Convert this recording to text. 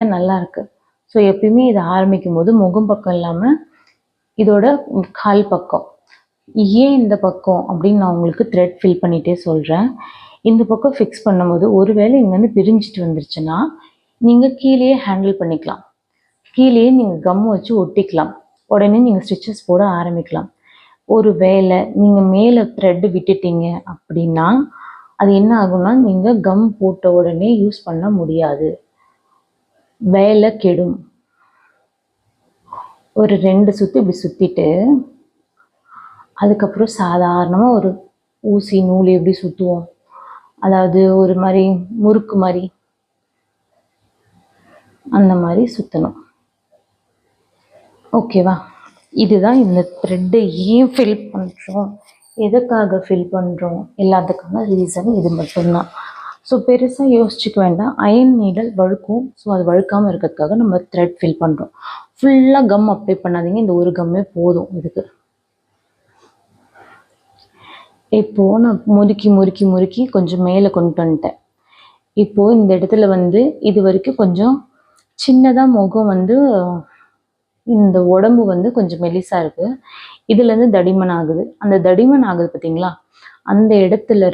நல்லா இருக்கு. ஸோ எப்பயுமே இதை ஆரம்பிக்கும் போது முகம் பக்கம் இல்லாமல் இதோட கால் பக்கம், ஏன் இந்த பக்கம் அப்படின்னு நான் உங்களுக்கு த்ரெட் ஃபில் பண்ணிகிட்டே சொல்கிறேன். இந்த பக்கம் ஃபிக்ஸ் பண்ணும்போது ஒருவேளை இங்கேருந்து பிரிஞ்சிட்டு வந்துருச்சுன்னா நீங்கள் கீழேயே ஹேண்டில் பண்ணிக்கலாம். கீழேயே நீங்கள் கம் வச்சு ஒட்டிக்கலாம். உடனே நீங்கள் ஸ்டிச்சஸ் போட ஆரம்பிக்கலாம். ஒரு வேளை நீங்கள் மேலே த்ரெட்டு விட்டுட்டீங்க அப்படின்னா அது என்ன ஆகும்னா நீங்கள் கம் போட்ட உடனே யூஸ் பண்ண முடியாது, வேலை கெடும். ஒரு 2 சுற்று இப்படி சுற்றிட்டு அதுக்கப்புறம் சாதாரணமாக ஒரு ஊசி நூல் எப்படி சுற்றுவோம், அதாவது ஒரு மாதிரி முறுக்கு மாதிரி அந்த மாதிரி சுற்றணும். ஓகேவா? இதுதான் இந்த த்ரெட்டை ஏன் ஃபில் பண்ணுறோம், எதுக்காக ஃபில் பண்ணுறோம், எல்லாத்துக்கான ரீசன் இது மட்டும்தான். ஸோ பெருசாக யோசிச்சுக்க வேண்டாம். அயன் நீடல் வழுக்கும். ஸோ அது வழுக்காமல் இருக்கிறதுக்காக நம்ம த்ரெட் ஃபில் பண்ணுறோம். ஃபுல்லாக கம் அப்ளை பண்ணாதீங்க, இந்த ஒரு கம்மே போதும் இதுக்கு. இப்போது நான் முறுக்கி முறுக்கி முறுக்கி கொஞ்சம் மேலே கொண்டு வந்துட்டேன். இப்போது இந்த இடத்துல வந்து இது வரைக்கும் கொஞ்சம் சின்னதாக முகம் வந்து இந்த உடம்பு வந்து கொஞ்சம் மெலிசாக இருக்குது. இதுலேருந்து தடிமன் ஆகுது. அந்த தடிமன் ஆகுது பார்த்தீங்களா, அந்த இடத்துல